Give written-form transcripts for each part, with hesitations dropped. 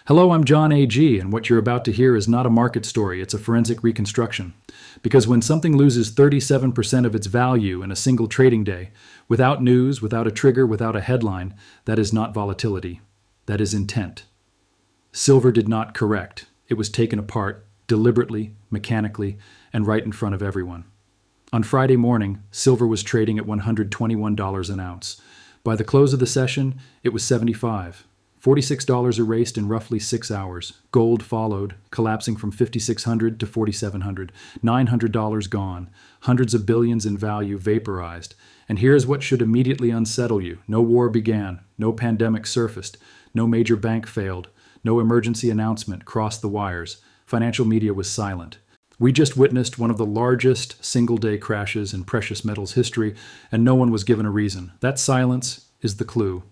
Hello, I'm John A.G., and what you're about to hear is not a market story, it's a forensic reconstruction. Because when something loses 37% of its value in a single trading day, without news, without a trigger, without a headline, that is not volatility. That is intent. Silver did not correct. It was taken apart, deliberately, mechanically, and right in front of everyone. On Friday morning, silver was trading at $121 an ounce. By the close of the session, it was $75. $46 erased in roughly 6 hours. Gold followed, collapsing from $5,600 to $4,700. $900 gone. Hundreds of billions in value vaporized. And here's what should immediately unsettle you. No war began. No pandemic surfaced. No major bank failed. No emergency announcement crossed the wires. Financial media was silent. We just witnessed one of the largest single-day crashes in precious metals history, and no one was given a reason. That silence is the clue.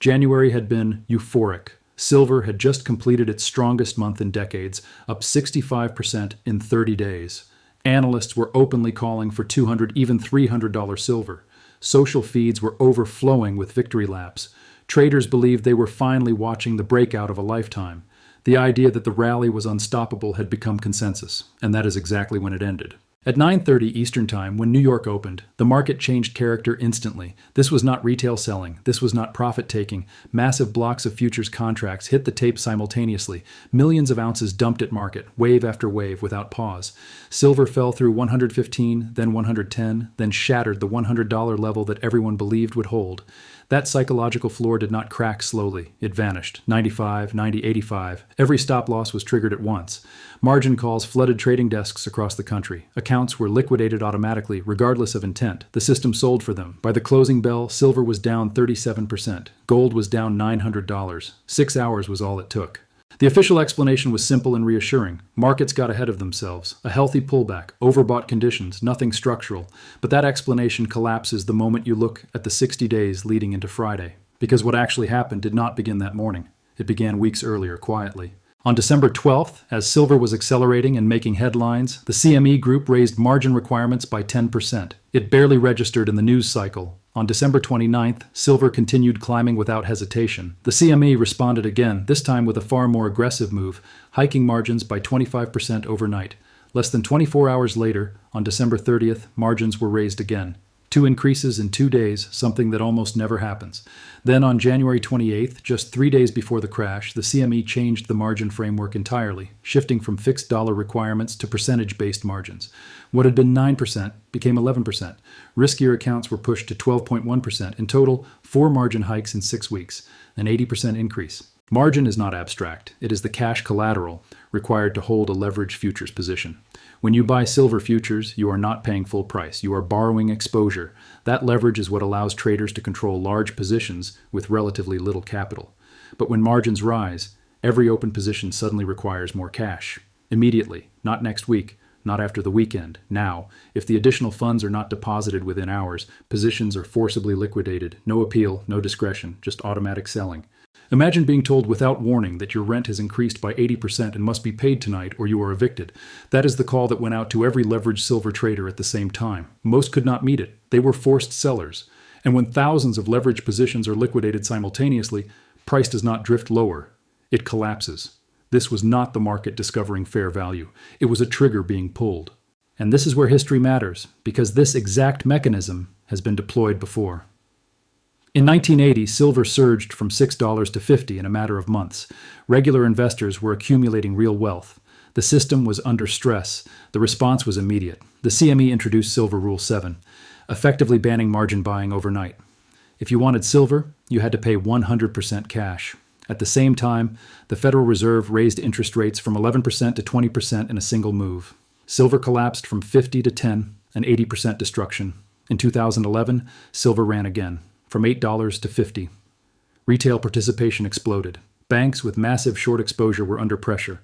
January had been euphoric. Silver had just completed its strongest month in decades, up 65% in 30 days. Analysts were openly calling for $200, even $300 silver. Social feeds were overflowing with victory laps. Traders believed they were finally watching the breakout of a lifetime. The idea that the rally was unstoppable had become consensus, and that is exactly when it ended. At 9:30 Eastern Time, when New York opened, the market changed character instantly. This was not retail selling. This was not profit-taking. Massive blocks of futures contracts hit the tape simultaneously. Millions of ounces dumped at market, wave after wave, without pause. Silver fell through 115, then 110, then shattered the $100 level that everyone believed would hold. That psychological floor did not crack slowly. It vanished. 95, 90, 85. Every stop loss was triggered at once. Margin calls flooded trading desks across the country. Accounts were liquidated automatically, regardless of intent. The system sold for them. By the closing bell, silver was down 37%. Gold was down $900. 6 hours was all it took. The official explanation was simple and reassuring. Markets got ahead of themselves. A healthy pullback, overbought conditions, nothing structural. But that explanation collapses the moment you look at the 60 days leading into Friday. Because what actually happened did not begin that morning. It began weeks earlier, quietly. On December 12th, as silver was accelerating and making headlines, the CME Group raised margin requirements by 10%. It barely registered in the news cycle. On December 29th, silver continued climbing without hesitation. The CME responded again, this time with a far more aggressive move, hiking margins by 25% overnight. Less than 24 hours later, on December 30th, margins were raised again. 2 increases in 2 days, something that almost never happens. Then on January 28th, just 3 days before the crash, the CME changed the margin framework entirely, shifting from fixed dollar requirements to percentage-based margins. What had been 9% became 11%. Riskier accounts were pushed to 12.1%. In total, 4 margin hikes in 6 weeks, an 80% increase. Margin is not abstract. It is the cash collateral required to hold a leveraged futures position. When you buy silver futures, you are not paying full price. You are borrowing exposure. That leverage is what allows traders to control large positions with relatively little capital. But when margins rise, every open position suddenly requires more cash. Immediately, not next week, not after the weekend, now. If the additional funds are not deposited within hours, positions are forcibly liquidated. No appeal, no discretion, just automatic selling. Imagine being told without warning that your rent has increased by 80% and must be paid tonight or you are evicted. That is the call that went out to every leveraged silver trader at the same time. Most could not meet it. They were forced sellers. And when thousands of leveraged positions are liquidated simultaneously, price does not drift lower. It collapses. This was not the market discovering fair value. It was a trigger being pulled. And this is where history matters, because this exact mechanism has been deployed before. In 1980, silver surged from $6 to $50 in a matter of months. Regular investors were accumulating real wealth. The system was under stress. The response was immediate. The CME introduced Silver Rule 7, effectively banning margin buying overnight. If you wanted silver, you had to pay 100% cash. At the same time, the Federal Reserve raised interest rates from 11% to 20% in a single move. Silver collapsed from 50 to 10, an 80% destruction. In 2011, silver ran again, from $8 to $50. Retail participation exploded. Banks with massive short exposure were under pressure.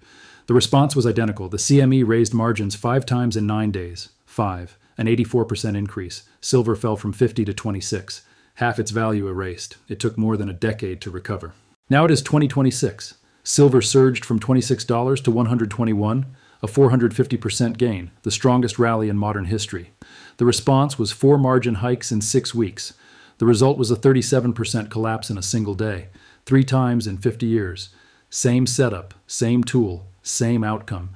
The response was identical. The CME raised margins 5 times in 9 days. 5, an 84% increase. Silver fell from 50 to 26. Half its value erased. It took more than a decade to recover. Now it is 2026. Silver surged from $26 to $121, a 450% gain, the strongest rally in modern history. The response was 4 margin hikes in 6 weeks. The result was a 37% collapse in a single day, 3 times in 50 years. Same setup, same tool, same outcome.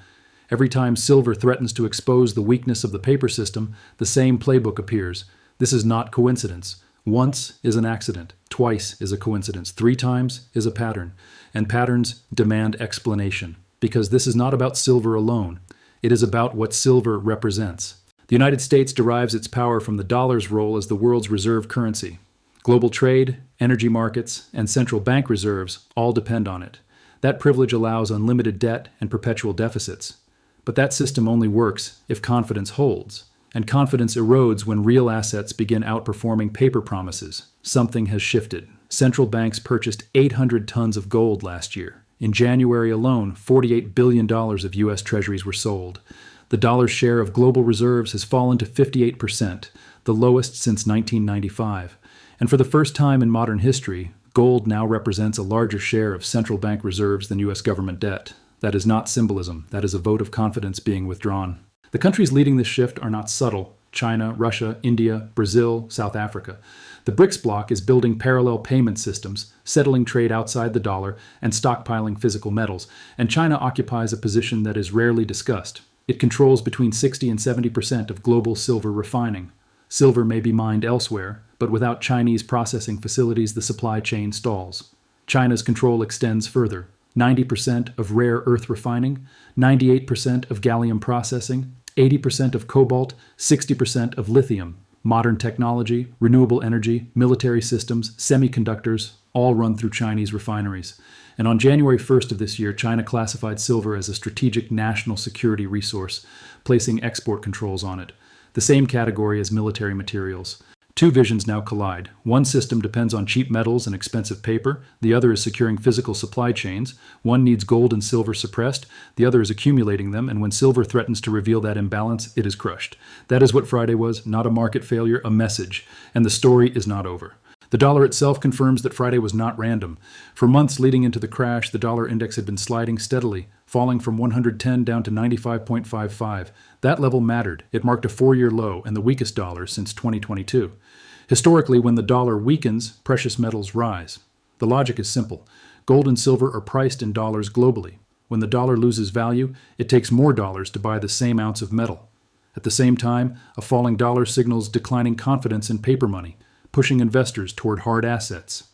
Every time silver threatens to expose the weakness of the paper system, the same playbook appears. This is not coincidence. Once is an accident, twice is a coincidence, 3 times is a pattern. And patterns demand explanation, because this is not about silver alone. It is about what silver represents. The United States derives its power from the dollar's role as the world's reserve currency. Global trade, energy markets, and central bank reserves all depend on it. That privilege allows unlimited debt and perpetual deficits. But that system only works if confidence holds. And confidence erodes when real assets begin outperforming paper promises. Something has shifted. Central banks purchased 800 tons of gold last year. In January alone, $48 billion of U.S. Treasuries were sold. The dollar's share of global reserves has fallen to 58%, the lowest since 1995. And for the first time in modern history, gold now represents a larger share of central bank reserves than U.S. government debt. That is not symbolism. That is a vote of confidence being withdrawn. The countries leading this shift are not subtle: China, Russia, India, Brazil, South Africa. The BRICS bloc is building parallel payment systems, settling trade outside the dollar, and stockpiling physical metals, and China occupies a position that is rarely discussed. It controls between 60 and 70% of global silver refining. Silver may be mined elsewhere, but without Chinese processing facilities, the supply chain stalls. China's control extends further: 90% of rare earth refining, 98% of gallium processing, 80% of cobalt, 60% of lithium. Modern technology, renewable energy, military systems, semiconductors, all run through Chinese refineries. And on January 1st of this year, China classified silver as a strategic national security resource, placing export controls on it, the same category as military materials. Two visions now collide. One system depends on cheap metals and expensive paper. The other is securing physical supply chains. One needs gold and silver suppressed. The other is accumulating them, and when silver threatens to reveal that imbalance, it is crushed. That is what Friday was, not a market failure, a message. And the story is not over. The dollar itself confirms that Friday was not random. For months leading into the crash, the dollar index had been sliding steadily, falling from 110 down to 95.55. That level mattered. It marked a 4-year low and the weakest dollar since 2022. Historically, when the dollar weakens, precious metals rise. The logic is simple. Gold and silver are priced in dollars globally. When the dollar loses value, it takes more dollars to buy the same ounce of metal. At the same time, a falling dollar signals declining confidence in paper money, pushing investors toward hard assets.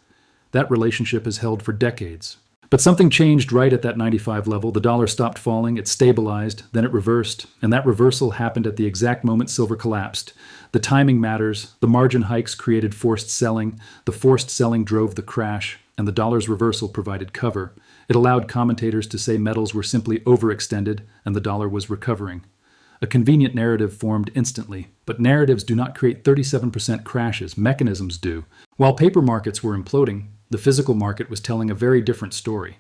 That relationship has held for decades. But something changed right at that 95 level. The dollar stopped falling, it stabilized, then it reversed, and that reversal happened at the exact moment silver collapsed. The timing matters. The margin hikes created forced selling. The forced selling drove the crash, and the dollar's reversal provided cover. It allowed commentators to say metals were simply overextended and the dollar was recovering. A convenient narrative formed instantly, but narratives do not create 37% crashes. Mechanisms do. While paper markets were imploding, the physical market was telling a very different story.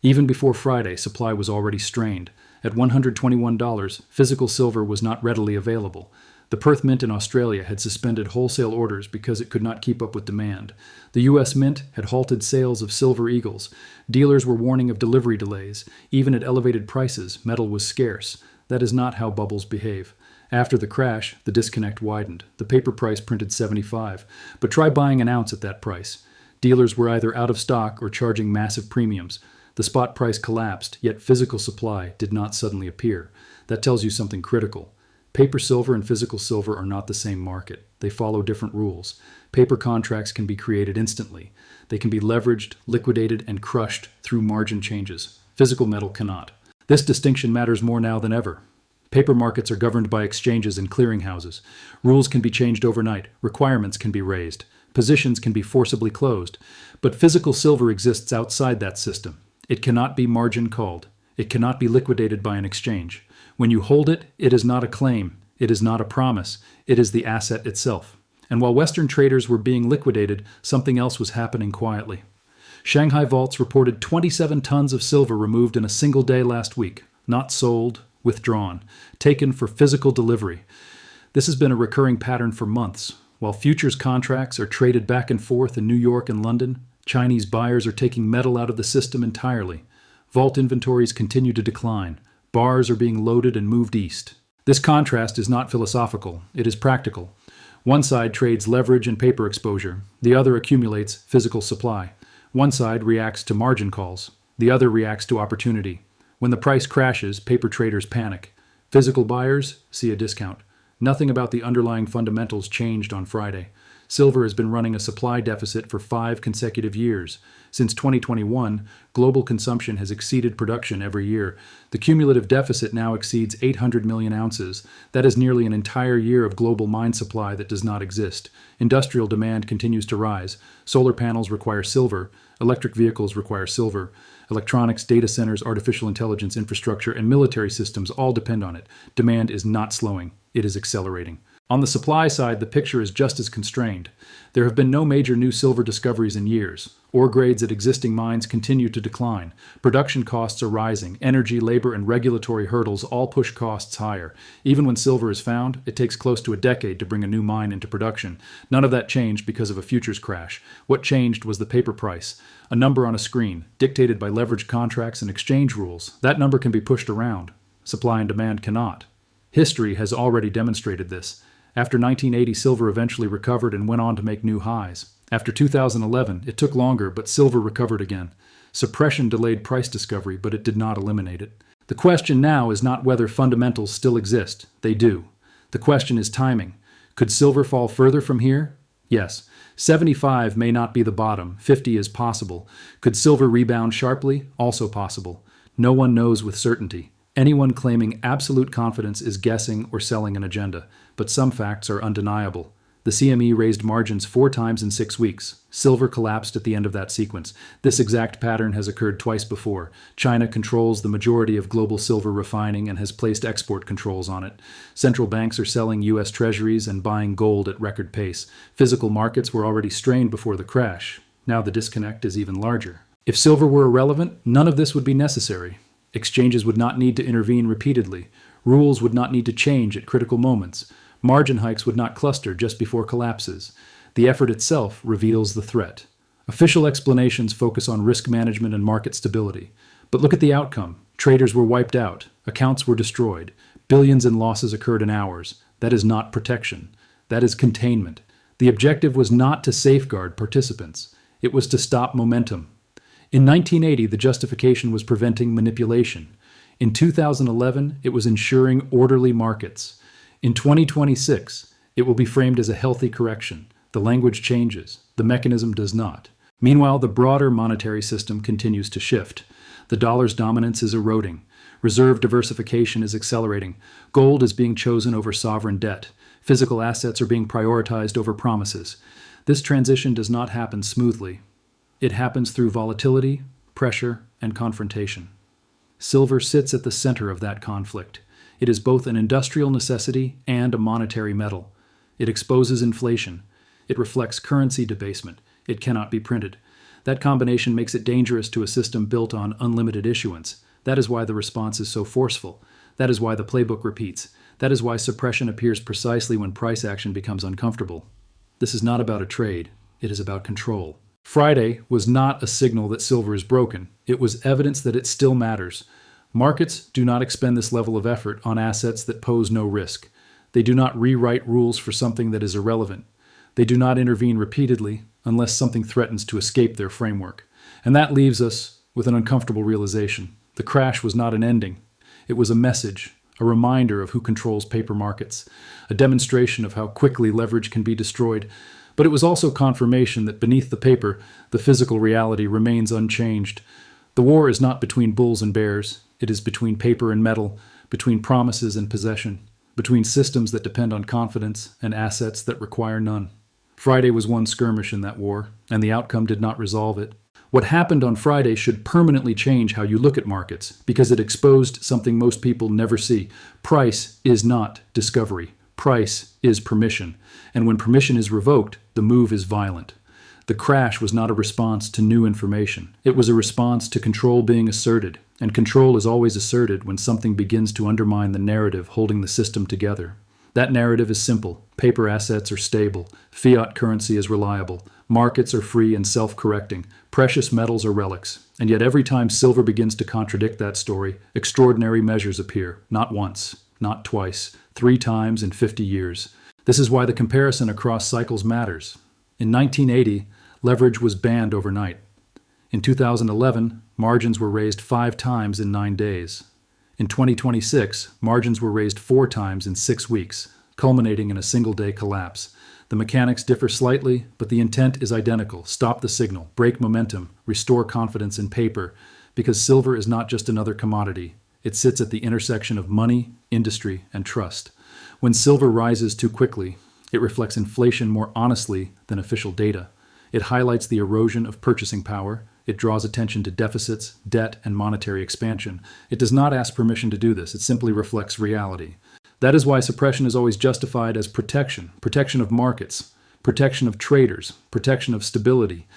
Even before Friday, supply was already strained. At $121, physical silver was not readily available. The Perth Mint in Australia had suspended wholesale orders because it could not keep up with demand. The U.S. Mint had halted sales of silver eagles. Dealers were warning of delivery delays. Even at elevated prices, metal was scarce. That is not how bubbles behave. After the crash, the disconnect widened. The paper price printed 75. But try buying an ounce at that price. Dealers were either out of stock or charging massive premiums. The spot price collapsed, yet physical supply did not suddenly appear. That tells you something critical. Paper silver and physical silver are not the same market. They follow different rules. Paper contracts can be created instantly. They can be leveraged, liquidated, and crushed through margin changes. Physical metal cannot. This distinction matters more now than ever. Paper markets are governed by exchanges and clearinghouses. Rules can be changed overnight. Requirements can be raised. Positions can be forcibly closed. But physical silver exists outside that system. It cannot be margin called. It cannot be liquidated by an exchange. When you hold it, it is not a claim. It is not a promise. It is the asset itself. And while Western traders were being liquidated, something else was happening quietly. Shanghai vaults reported 27 tons of silver removed in a single day last week. Not sold, withdrawn, taken for physical delivery. This has been a recurring pattern for months. While futures contracts are traded back and forth in New York and London, Chinese buyers are taking metal out of the system entirely. Vault inventories continue to decline. Bars are being loaded and moved east. This contrast is not philosophical. It is practical. One side trades leverage and paper exposure. The other accumulates physical supply. One side reacts to margin calls. The other reacts to opportunity. When the price crashes, paper traders panic. Physical buyers see a discount. Nothing about the underlying fundamentals changed on Friday. Silver has been running a supply deficit for 5 consecutive years. Since 2021, global consumption has exceeded production every year. The cumulative deficit now exceeds 800 million ounces. That is nearly an entire year of global mine supply that does not exist. Industrial demand continues to rise. Solar panels require silver. Electric vehicles require silver. Electronics, data centers, artificial intelligence infrastructure, and military systems all depend on it. Demand is not slowing. It is accelerating. On the supply side, the picture is just as constrained. There have been no major new silver discoveries in years. Ore grades at existing mines continue to decline. Production costs are rising. Energy, labor, and regulatory hurdles all push costs higher. Even when silver is found, it takes close to a decade to bring a new mine into production. None of that changed because of a futures crash. What changed was the paper price, a number on a screen, dictated by leveraged contracts and exchange rules. That number can be pushed around. Supply and demand cannot. History has already demonstrated this. After 1980, silver eventually recovered and went on to make new highs. After 2011, it took longer, but silver recovered again. Suppression delayed price discovery, but it did not eliminate it. The question now is not whether fundamentals still exist. They do. The question is timing. Could silver fall further from here? Yes. 75 may not be the bottom. 50 is possible. Could silver rebound sharply? Also possible. No one knows with certainty. Anyone claiming absolute confidence is guessing or selling an agenda, but some facts are undeniable. The CME raised margins 4 times in 6 weeks. Silver collapsed at the end of that sequence. This exact pattern has occurred twice before. China controls the majority of global silver refining and has placed export controls on it. Central banks are selling U.S. treasuries and buying gold at record pace. Physical markets were already strained before the crash. Now the disconnect is even larger. If silver were irrelevant, none of this would be necessary. Exchanges would not need to intervene repeatedly. Rules would not need to change at critical moments. Margin hikes would not cluster just before collapses. The effort itself reveals the threat. Official explanations focus on risk management and market stability. But look at the outcome. Traders were wiped out. Accounts were destroyed. Billions in losses occurred in hours. That is not protection. That is containment. The objective was not to safeguard participants. It was to stop momentum. In 1980, the justification was preventing manipulation. In 2011, it was ensuring orderly markets. In 2026, it will be framed as a healthy correction. The language changes. The mechanism does not. Meanwhile, the broader monetary system continues to shift. The dollar's dominance is eroding. Reserve diversification is accelerating. Gold is being chosen over sovereign debt. Physical assets are being prioritized over promises. This transition does not happen smoothly. It happens through volatility, pressure, and confrontation. Silver sits at the center of that conflict. It is both an industrial necessity and a monetary metal. It exposes inflation. It reflects currency debasement. It cannot be printed. That combination makes it dangerous to a system built on unlimited issuance. That is why the response is so forceful. That is why the playbook repeats. That is why suppression appears precisely when price action becomes uncomfortable. This is not about a trade. It is about control. Friday was not a signal that silver is broken. It was evidence that it still matters. Markets do not expend this level of effort on assets that pose no risk. They do not rewrite rules for something that is irrelevant. They do not intervene repeatedly unless something threatens to escape their framework. And that leaves us with an uncomfortable realization. The crash was not an ending. It was a message, a reminder of who controls paper markets, a demonstration of how quickly leverage can be destroyed. But it was also confirmation that beneath the paper, the physical reality remains unchanged. The war is not between bulls and bears. It is between paper and metal, between promises and possession, between systems that depend on confidence and assets that require none. Friday was one skirmish in that war, and the outcome did not resolve it. What happened on Friday should permanently change how you look at markets, because it exposed something most people never see. Price is not discovery. Price is permission. And when permission is revoked, the move is violent. The crash was not a response to new information. It was a response to control being asserted. And control is always asserted when something begins to undermine the narrative holding the system together. That narrative is simple. Paper assets are stable. Fiat currency is reliable. Markets are free and self-correcting. Precious metals are relics. And yet every time silver begins to contradict that story, extraordinary measures appear. Not once, not twice, 3 times in 50 years. This is why the comparison across cycles matters. In 1980, leverage was banned overnight. In 2011, margins were raised 5 times in 9 days. In 2026, margins were raised 4 times in 6 weeks, culminating in a single-day collapse. The mechanics differ slightly, but the intent is identical. Stop the signal, break momentum, restore confidence in paper, because silver is not just another commodity. It sits at the intersection of money, industry, and trust. When silver rises too quickly, it reflects inflation more honestly than official data. It highlights the erosion of purchasing power. It draws attention to deficits, debt, and monetary expansion. It does not ask permission to do this. It simply reflects reality. That is why suppression is always justified as protection of markets, protection of traders, protection of stability.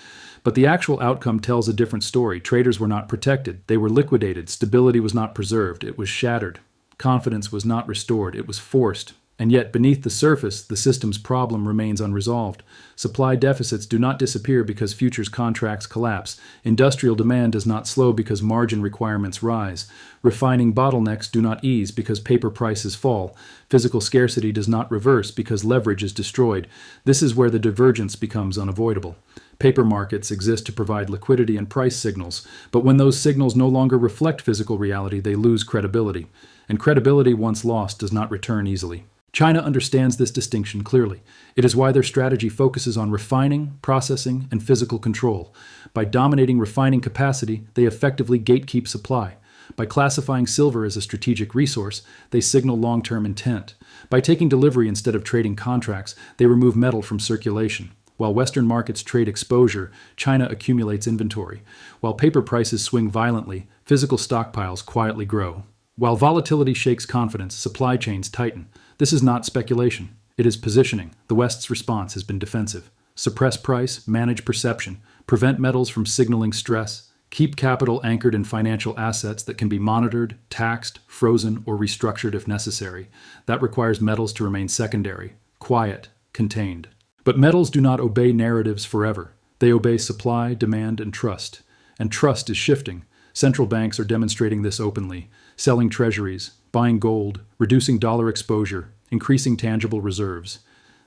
But the actual outcome tells a different story. Traders were not protected. They were liquidated. Stability was not preserved. It was shattered. Confidence was not restored. It was forced. And yet, beneath the surface, the system's problem remains unresolved. Supply deficits do not disappear because futures contracts collapse. Industrial demand does not slow because margin requirements rise. Refining bottlenecks do not ease because paper prices fall. Physical scarcity does not reverse because leverage is destroyed. This is where the divergence becomes unavoidable. Paper markets exist to provide liquidity and price signals, but when those signals no longer reflect physical reality, they lose credibility. And credibility, once lost, does not return easily. China understands this distinction clearly. It is why their strategy focuses on refining, processing, and physical control. By dominating refining capacity, they effectively gatekeep supply. By classifying silver as a strategic resource, they signal long-term intent. By taking delivery instead of trading contracts, they remove metal from circulation. While Western markets trade exposure, China accumulates inventory. While paper prices swing violently, physical stockpiles quietly grow. While volatility shakes confidence, supply chains tighten. This is not speculation. It is positioning. The West's response has been defensive. Suppress price, manage perception, prevent metals from signaling stress, keep capital anchored in financial assets that can be monitored, taxed, frozen, or restructured if necessary. That requires metals to remain secondary, quiet, contained. But metals do not obey narratives forever. They obey supply, demand, and trust. And trust is shifting. Central banks are demonstrating this openly, selling treasuries, buying gold, reducing dollar exposure, increasing tangible reserves.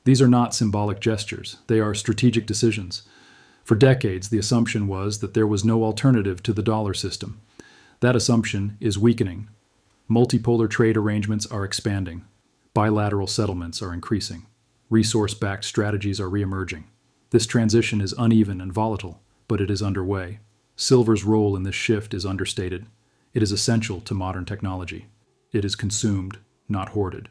These are not symbolic gestures. They are strategic decisions. For decades, the assumption was that there was no alternative to the dollar system. That assumption is weakening. Multipolar trade arrangements are expanding. Bilateral settlements are increasing. Resource-backed strategies are reemerging. This transition is uneven and volatile, but it is underway. Silver's role in this shift is understated. It is essential to modern technology. It is consumed, not hoarded.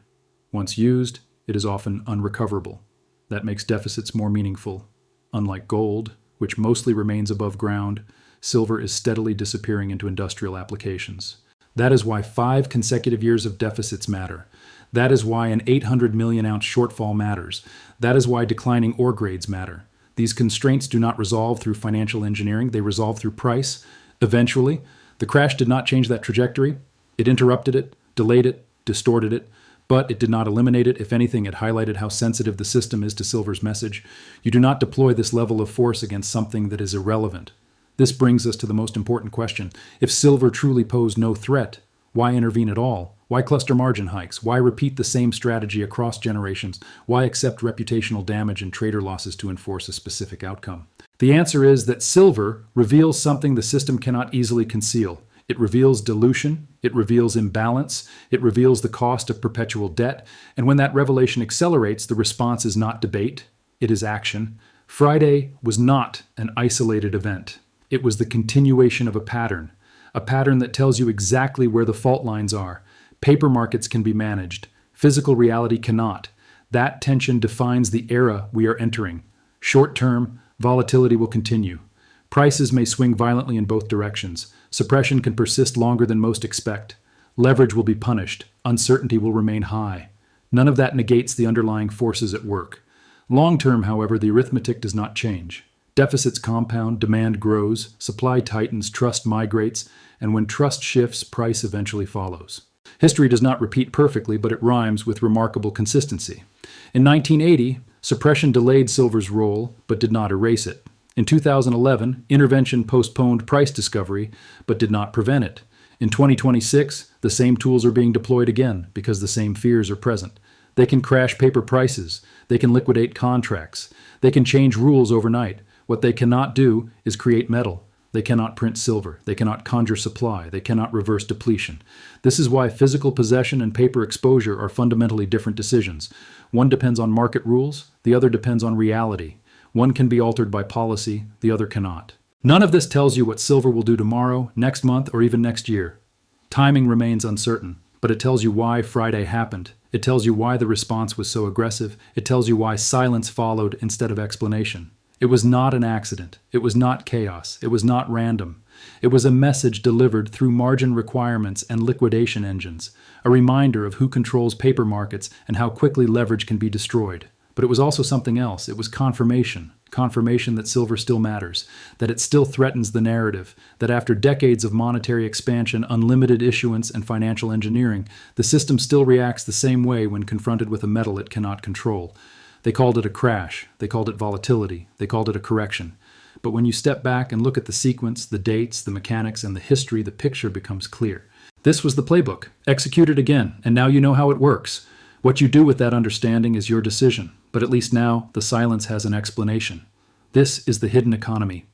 Once used, it is often unrecoverable. That makes deficits more meaningful. Unlike gold, which mostly remains above ground, silver is steadily disappearing into industrial applications. That is why 5 consecutive years of deficits matter. That is why an 800 million ounce shortfall matters. That is why declining ore grades matter. These constraints do not resolve through financial engineering, they resolve through price. Eventually, the crash did not change that trajectory. It interrupted it, delayed it, distorted it, but it did not eliminate it. If anything, it highlighted how sensitive the system is to silver's message. You do not deploy this level of force against something that is irrelevant. This brings us to the most important question. If silver truly posed no threat, why intervene at all? Why cluster margin hikes? Why repeat the same strategy across generations? Why accept reputational damage and trader losses to enforce a specific outcome? The answer is that silver reveals something the system cannot easily conceal. It reveals dilution, it reveals imbalance, it reveals the cost of perpetual debt, and when that revelation accelerates, the response is not debate, it is action. Friday was not an isolated event. It was the continuation of a pattern that tells you exactly where the fault lines are. Paper markets can be managed. Physical reality cannot. That tension defines the era we are entering. Short term, volatility will continue. Prices may swing violently in both directions. Suppression can persist longer than most expect. Leverage will be punished. Uncertainty will remain high. None of that negates the underlying forces at work. Long term, however, the arithmetic does not change. Deficits compound, demand grows, supply tightens, trust migrates, and when trust shifts, price eventually follows. History does not repeat perfectly, but it rhymes with remarkable consistency. In 1980, suppression delayed silver's role, but did not erase it. In 2011, intervention postponed price discovery, but did not prevent it. In 2026, the same tools are being deployed again because the same fears are present. They can crash paper prices. They can liquidate contracts. They can change rules overnight. What they cannot do is create metal. They cannot print silver. They cannot conjure supply. They cannot reverse depletion. This is why physical possession and paper exposure are fundamentally different decisions. One depends on market rules. The other depends on reality. One can be altered by policy. The other cannot. None of this tells you what silver will do tomorrow, next month, or even next year. Timing remains uncertain, but it tells you why Friday happened. It tells you why the response was so aggressive. It tells you why silence followed instead of explanation. It was not an accident. It was not chaos. It was not random. It was a message delivered through margin requirements and liquidation engines, a reminder of who controls paper markets and how quickly leverage can be destroyed. But it was also something else. It was confirmation that silver still matters, that it still threatens the narrative, that after decades of monetary expansion, unlimited issuance, and financial engineering, the system still reacts the same way when confronted with a metal it cannot control. They called it a crash. They called it volatility. They called it a correction. But when you step back and look at the sequence, the dates, the mechanics, and the history, the picture becomes clear. This was the playbook. Execute it again, and now you know how it works. What you do with that understanding is your decision, but at least now the silence has an explanation. This is the hidden economy.